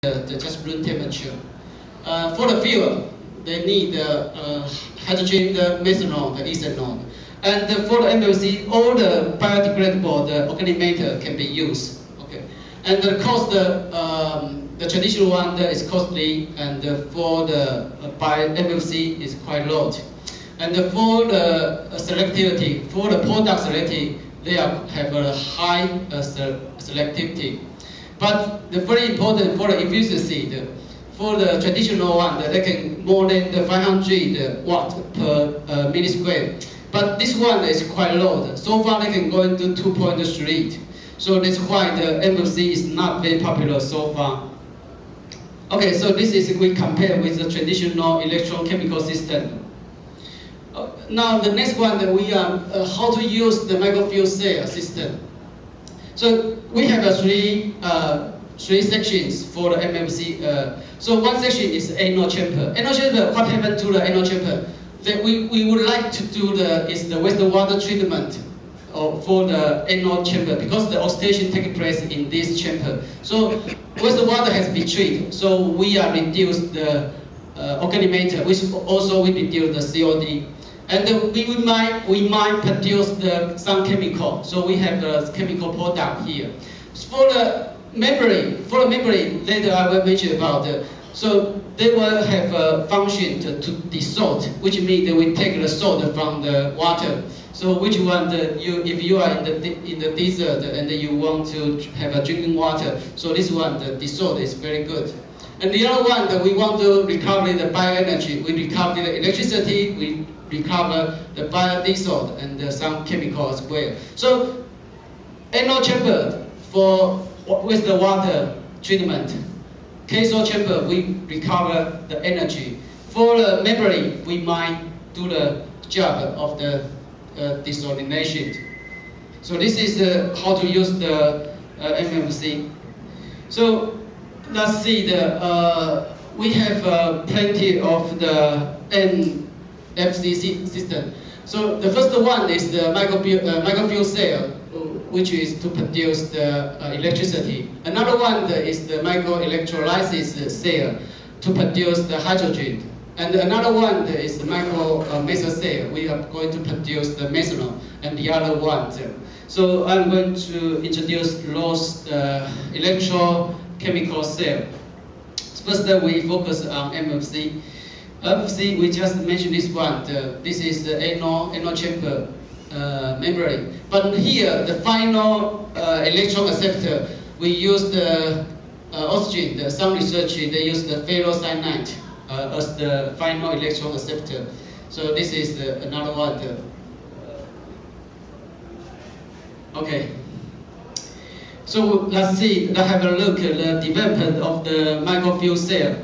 the just room temperature. For the fuel, they need hydrogen, the methanol, the ethanol. And for the MLC, all the biodegradable the organic matter can be used. Okay. And the cost, the traditional one that is costly, and for the by MLC is quite low. And for the selectivity, for the product selectivity, they have a high selectivity. But the very important for the efficiency, for the traditional one, they can more than the 500 watt per milli square. But this one is quite low. So far they can go into 2.3. So that's why the MLC is not very popular so far. Okay, so this is we compare with the traditional electrochemical system. Now the next one that we are how to use the microfuel cell system. So we have three sections for the MMC. So one section is anode chamber. Anode chamber, what happened to the anode chamber? That we would like to do the wastewater treatment for the anode chamber because the oxidation takes place in this chamber. So wastewater has been treated. So we are reduce the organic matter, which also will reduce the COD. And we might produce some chemical. So we have the chemical product here. For the memory, later I will mention about so they will have a function to dissolve, which means they will take the salt from the water. So which one if you are in the desert and you want to have a drinking water, so this one the dissolve is very good. And the other one that we want to recover the bioenergy, we recover the electricity, we recover the biodiesel and some chemicals as well. So anode chamber with the water treatment. Cathode chamber, we recover the energy. For the memory, we might do the job of the desalination. So this is how to use the MMC. So let's see we have plenty of the NFC system. So the first one is the microfuel cell, which is to produce the electricity. Another one is the microelectrolysis cell to produce the hydrogen. And another one is the micro-methanol cell. We are going to produce the methanol. And the other one. So I'm going to introduce those electrochemical cell. First, we focus on MFC. MFC, we just mentioned this one. This is the anode chamber membrane. But here, the final electron acceptor, we use the oxygen. Some research, they use the ferrocyanide as the final electron acceptor. So this is another one. Okay. So let's have a look at the development of the microfuel cell.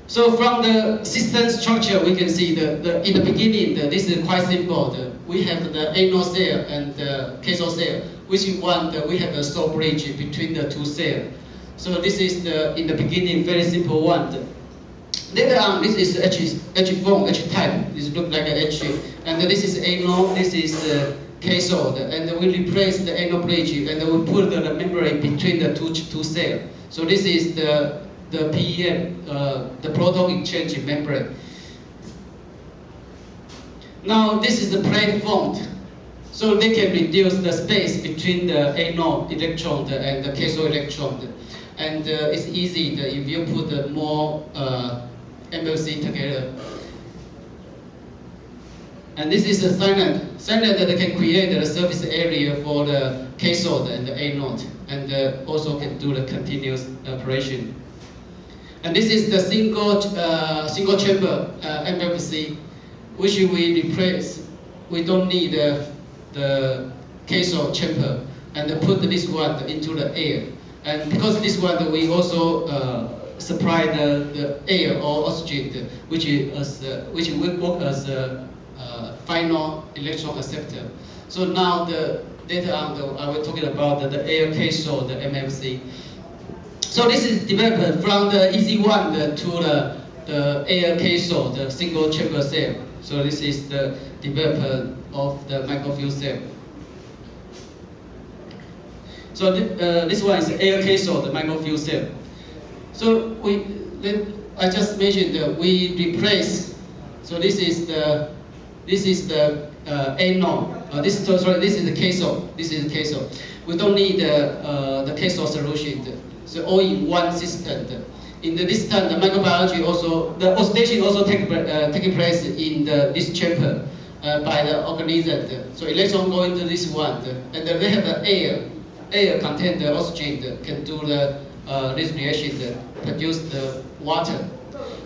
So from the system structure, we can see in the beginning, this is quite simple. We have the anode cell and the cathode cell, which one we have a salt bridge between the two cells. So this is in the beginning, very simple one. Later on, this is H form, H type. This looks like an H, and this is anode. This is cathode, and we replace the anode bridge, and we put the membrane between the two cells. So this is the PEM, the proton exchange membrane. Now this is the plate formed, so they can reduce the space between the anode electron and the cathode electron, and it's easy if you put more MLC together. And this is a cyanide that can create the surface area for the cathode and the anode, and also can do the continuous operation. And this is the single chamber MFC, which we replace. We don't need the cathode chamber, and put this one into the air. And because this one we also supply the air or oxygen, which will work as a final electron acceptor. So now later on I will talking about the air cathode, the MFC. So this is developed from the easy one to the air cathode, the single chamber cell. So this is the development of the microfuel cell. So this one is air cathode, the microfuel cell. So I just mentioned that we replace. So this is the anode. This is the cathode. This is the cathode. We don't need the cathode solution. So all in one system. In this time, the microbiology also, the oxidation also taking place in this chamber by the organism. So electron go into this one, and they have the air contain the oxygen can do this reaction, produce the water.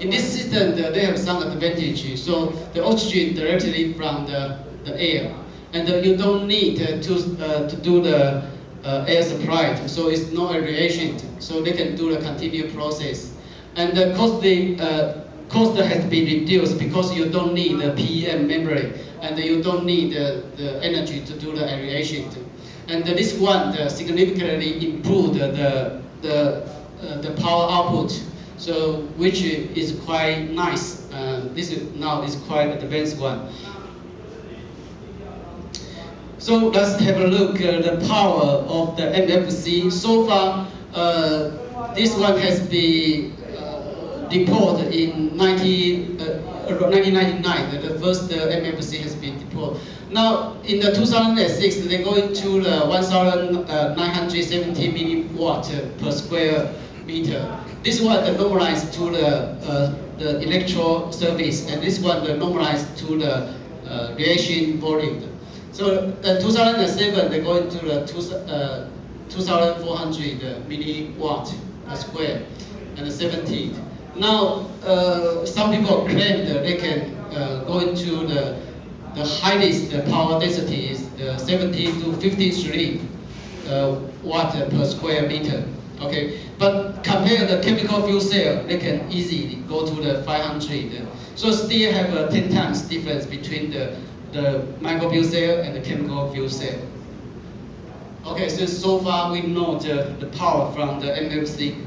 In this system, they have some advantage. So the oxygen directly from the air, and you don't need to do the air supply. So it's no aeration. So they can do the continuous process, and the cost has been reduced because you don't need the PEM membrane, and you don't need the energy to do the aeration. And this one significantly improved the power output, so which is quite nice. This is quite advanced one. So let's have a look at the power of the MFC. So far, this one has been deployed in 1999. The first MFC has been deployed. Now, in the 2006, they go into the 1,970 milliwatt per square meter. This one normalized to the electro service, and this one normalized to the reaction volume. So in 2007, they go into the 2,400 milliwatt per square and 17. Now, some people claim that they can go into the highest power density is 17 to 53 watt per square meter. Okay, but compare the chemical fuel cell, they can easily go to the 500. So still have a 10 times difference between the micro fuel cell and the chemical fuel cell. Okay, so far we know the power from the MFC.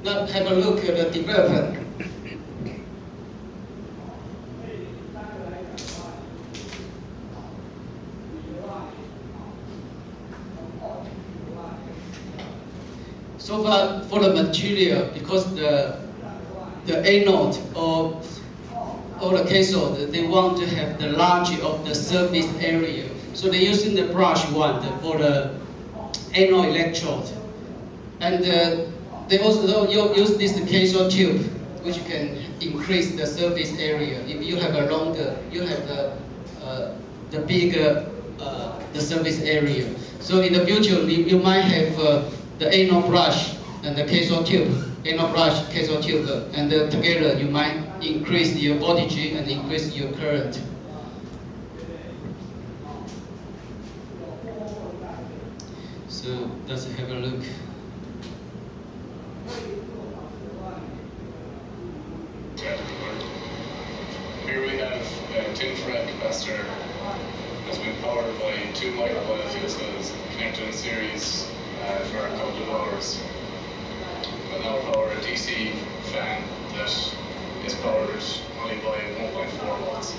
Now have a look at the development. So far for the material, because the anode or the cathode, they want to have the large of the surface area. So they're using the brush one for the anode electrode. And they also use this cathode tube, which can increase the surface area. If you have a longer, you have the bigger the surface area. So in the future, you might have the anode brush and the cathode tube, anode brush, cathode tube, and together you might increase your voltage and increase your current. So let's have a look. Here we have a tin FRET capacitor that's been powered by 2 microbial fuel cells connected in series for a couple of hours. We'll now power a DC fan that is powered only by 1.4 watts.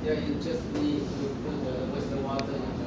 Yeah, you just need to put the wastewater